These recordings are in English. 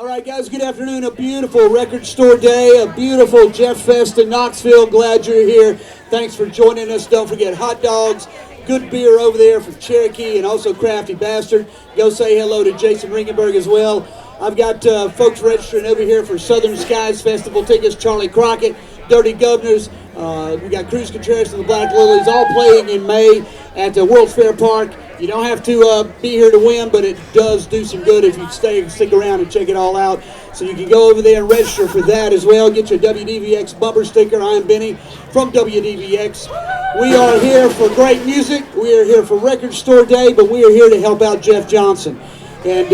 right, guys, good afternoon. A beautiful record store day, a beautiful Jeff Fest in Knoxville. Glad you're here. Thanks for joining us. Don't forget hot dogs, good beer over there from Cherokee, and also Crafty Bastard. Go say hello to Jason Ringenberg as well. I've got folks registering over here for Southern Skies Festival tickets. Charlie Crockett, Dirty Governors. We got Cruz Contreras and the Black Lilies all playing in May at the World's Fair Park. You don't have to be here to win, but it does do some good if you stick around and check it all out. So you can go over there and register for that as well. Get your WDVX bumper sticker. I'm Benny from WDVX. We are here for great music. We are here for Record Store Day, but we are here to help out Jeff Johnson. And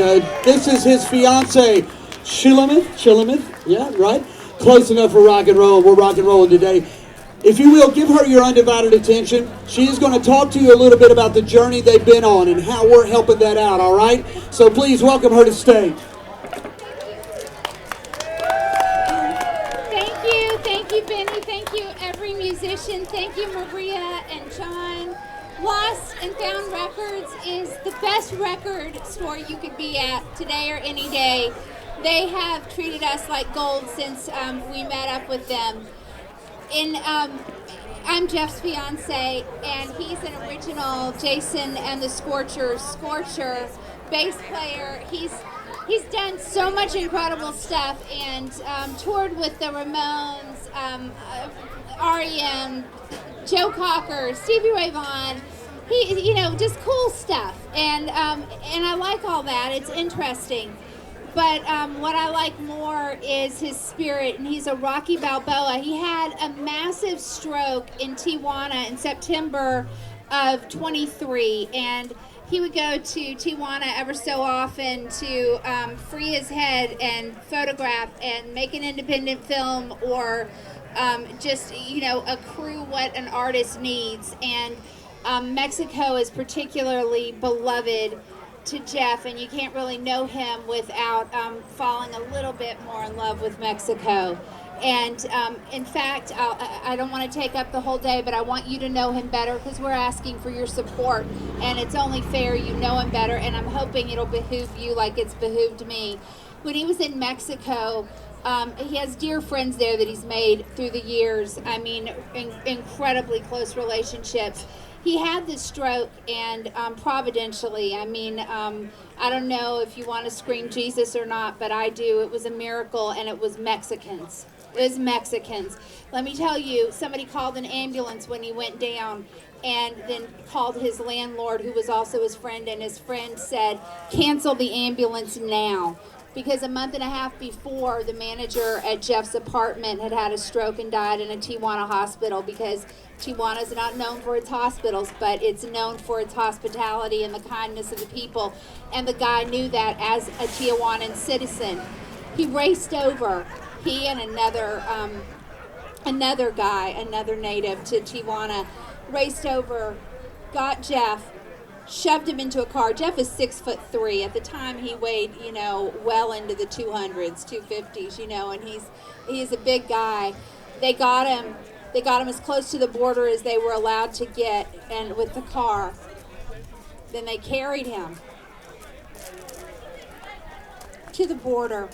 this is his fiance, Shulamith, yeah, right? Close enough for rock and roll. We're rock and rolling today. If you will, give her your undivided attention. She is going to talk to you a little bit about the journey they've been on and how we're helping that out, all right? So please welcome her to stage. Thank you, Benny. Thank you, every musician. Thank you, Maria and John. Lost and Found Records is the best record store you could be at today or any day. They have treated us like gold since we met up with them. I'm Jeff's fiance, and he's an original Jason and the Scorchers bass player. He's done so much incredible stuff and toured with the Ramones, REM, Joe Cocker, Stevie Ray Vaughan. Just cool stuff, and I like all that. It's interesting. But what I like more is his spirit, and he's a Rocky Balboa. He had a massive stroke in Tijuana in September of 23, and he would go to Tijuana ever so often to free his head and photograph and make an independent film or accrue what an artist needs. And Mexico is particularly beloved to Jeff, and you can't really know him without falling a little bit more in love with Mexico. And in fact, I don't want to take up the whole day, but I want you to know him better because we're asking for your support, and it's only fair you know him better, and I'm hoping it'll behoove you like it's behooved me. When he was in Mexico, he has dear friends there that he's made through the years. I mean, incredibly close relationships. He had this stroke, and providentially, I don't know if you want to scream Jesus or not, but I do. It was a miracle, and it was Mexicans. Let me tell you, somebody called an ambulance when he went down, and then called his landlord, who was also his friend, and his friend said, cancel the ambulance now. Because a month and a half before, the manager at Jeff's apartment had a stroke and died in a Tijuana hospital, because Tijuana is not known for its hospitals, but it's known for its hospitality and the kindness of the people. And the guy knew that as a Tijuanan citizen. He raced over, he and another native to Tijuana, raced over, got Jeff, shoved him into a car. Jeff is 6'3". At the time, he weighed, well into the 200s, 250s, and he's a big guy. They got him as close to the border as they were allowed to get, and with the car. Then they carried him to the border.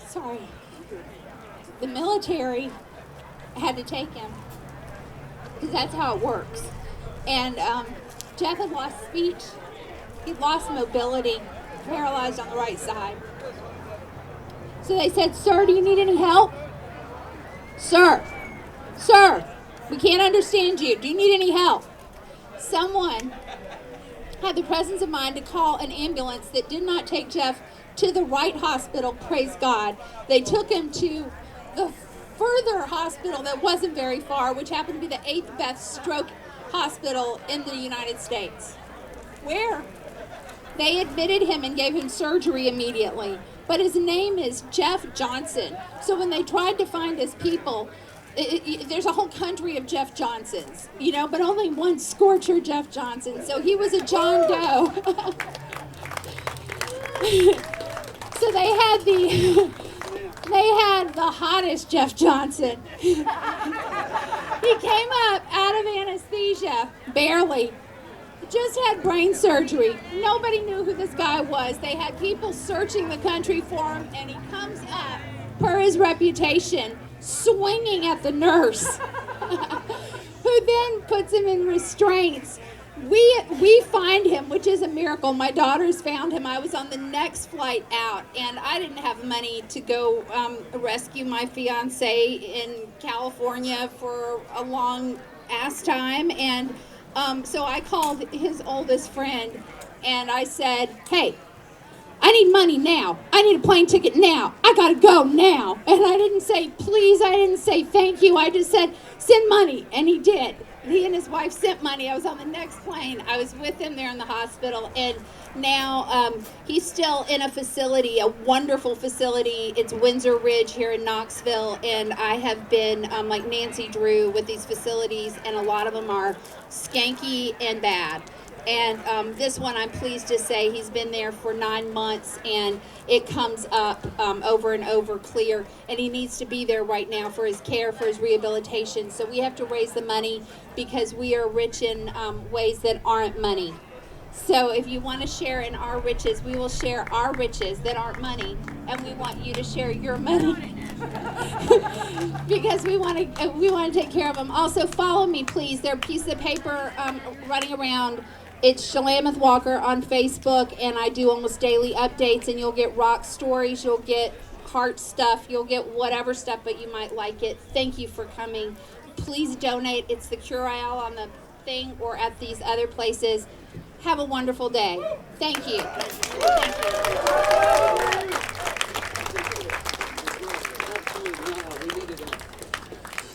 Sorry. The military had to take him because that's how it works. And Jeff had lost speech. He'd lost mobility, paralyzed on the right side. So they said, "Sir, do you need any help? Sir, we can't understand you. Do you need any help?" Someone had the presence of mind to call an ambulance that did not take Jeff to the right hospital, praise God. They took him to the further hospital that wasn't very far, which happened to be the 8th best stroke hospital in the United States, where they admitted him and gave him surgery immediately. But his name is Jeff Johnson. So when they tried to find his people, there's a whole country of Jeff Johnsons, but only one Scorcher Jeff Johnson. So he was a John Doe. So they had the hottest Jeff Johnson. He came up out of anesthesia barely. Just had brain surgery. Nobody knew who this guy was. They had people searching the country for him, and he comes up, per his reputation, swinging at the nurse, who then puts him in restraints. We find him, which is a miracle. My daughters found him. I was on the next flight out, and I didn't have money to go rescue my fiance in California for a long ass time, and so I called his oldest friend, and I said, hey, I need money now. I need a plane ticket now. I gotta go now. And I didn't say please. I didn't say thank you. I just said send money, and he did. He and his wife sent money. I was on the next plane. I was with him there in the hospital, and now he's still in a facility, a wonderful facility. It's Windsor Ridge here in Knoxville, and I have been like Nancy Drew with these facilities, and a lot of them are skanky and bad. And this one, I'm pleased to say, he's been there for 9 months, and it comes up over and over clear, and he needs to be there right now for his care, for his rehabilitation. So we have to raise the money because we are rich in ways that aren't money. So if you want to share in our riches, we will share our riches that aren't money, and we want you to share your money because we want to take care of them. Also, follow me, please. There are pieces of paper running around. It's Shulamith Walker on Facebook, and I do almost daily updates, and you'll get rock stories, you'll get heart stuff, you'll get whatever stuff, but you might like it. Thank you for coming. Please donate. It's the Curail on the thing or at these other places. Have a wonderful day. Thank you. Thank you.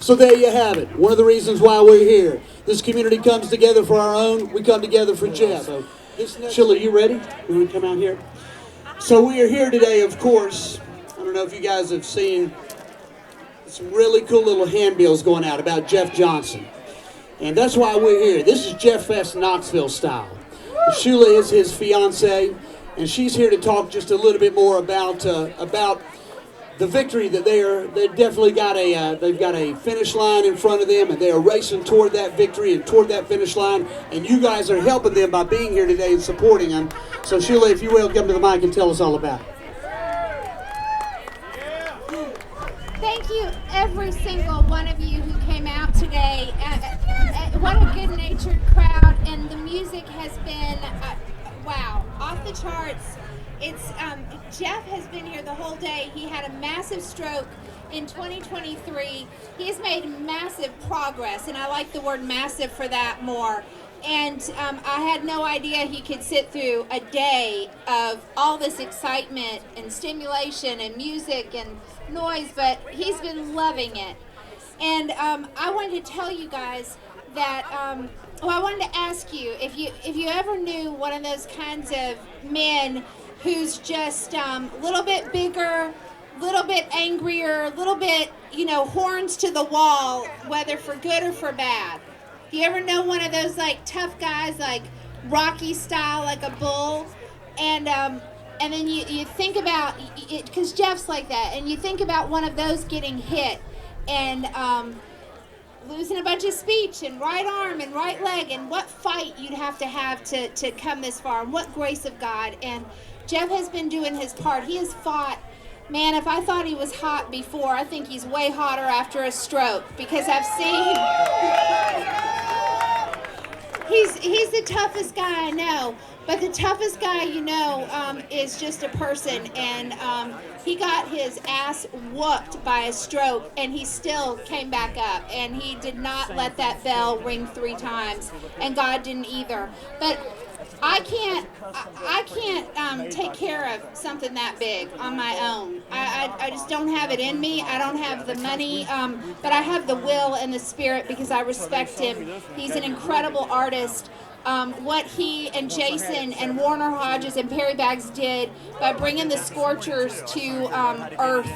So there you have it. One of the reasons why we're here. This community comes together for our own. We come together for Jeff. So, Sheila, you ready? You want to come out here? So we are here today, of course. I don't know if you guys have seen some really cool little handbills going out about Jeff Johnson. And that's why we're here. This is Jeff Fest Knoxville style. Sheila is his fiance, and she's here to talk just a little bit more about the victory that they've definitely got they've got a finish line in front of them, and they are racing toward that victory and toward that finish line, and you guys are helping them by being here today and supporting them. So Sheila, if you will, come to the mic and tell us all about it. Thank you, every single one of you who came out today. What a good-natured crowd, and the music has been, wow, off the charts. It's Jeff has been here the whole day. He had a massive stroke in 2023. He has made massive progress, and I like the word massive for that more. And I had no idea he could sit through a day of all this excitement and stimulation and music and noise, but he's been loving it. And I wanted to tell you guys that, I wanted to ask you if you ever knew one of those kinds of men who's just a little bit bigger, little bit angrier, little bit, horns to the wall, whether for good or for bad. You ever know one of those like tough guys, like Rocky style, like a bull, and then you think about it, because Jeff's like that, and you think about one of those getting hit and losing a bunch of speech and right arm and right leg, and what fight you'd have to come this far, and what grace of God. And Jeff has been doing his part. He has fought. Man, if I thought he was hot before, I think he's way hotter after a stroke, because I've seen he's the toughest guy I know, but the toughest guy is just a person, and he got his ass whooped by a stroke, and he still came back up, and he did not let that bell ring 3 times, and God didn't either. But I can't take care of something that big on my own. I just don't have it in me. I don't have the money, but I have the will and the spirit, because I respect him. He's an incredible artist. What he and Jason and Warner Hodges and Perry Baggs did by bringing the Scorchers to Earth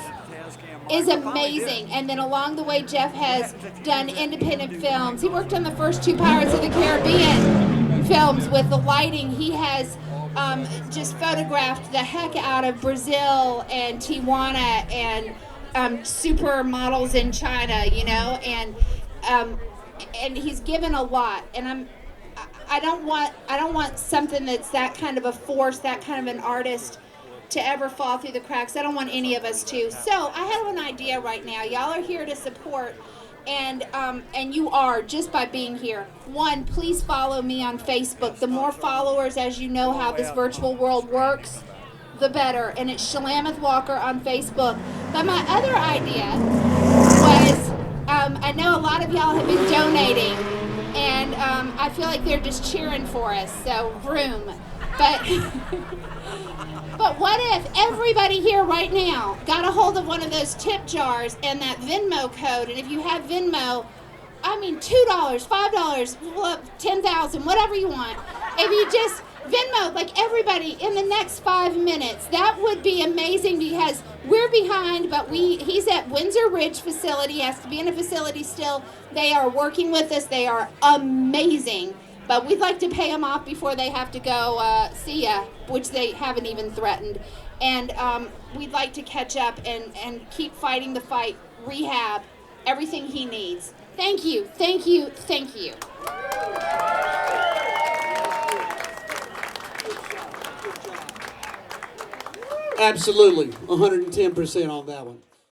is amazing. And then along the way, Jeff has done independent films. He worked on the first 2 Pirates of the Caribbean films with the lighting. He has just photographed the heck out of Brazil and Tijuana and supermodels in China, and he's given a lot, and I don't want something that's that kind of a force, that kind of an artist to ever fall through the cracks. I don't want any of us to. So I have an idea right now. Y'all are here to support, and you are just by being here. One, please follow me on Facebook. The more followers, as you know how this virtual world works, the better. And it's Shulamith Walker on Facebook. But my other idea was, I know a lot of y'all have been donating, and I feel like they're just cheering for us, so room. But but what if everybody here right now got a hold of one of those tip jars and that Venmo code, and if you have Venmo, I mean $2, $5, $10,000, whatever you want, if you just Venmo, like everybody, in the next 5 minutes, that would be amazing, because we're behind, but he's at Windsor Ridge facility. He has to be in a facility still. They are working with us. They are amazing, but we'd like to pay them off before they have to go see ya, which they haven't even threatened. And we'd like to catch up and keep fighting the fight, rehab, everything he needs. Thank you, thank you, thank you. Absolutely, 110% on that one.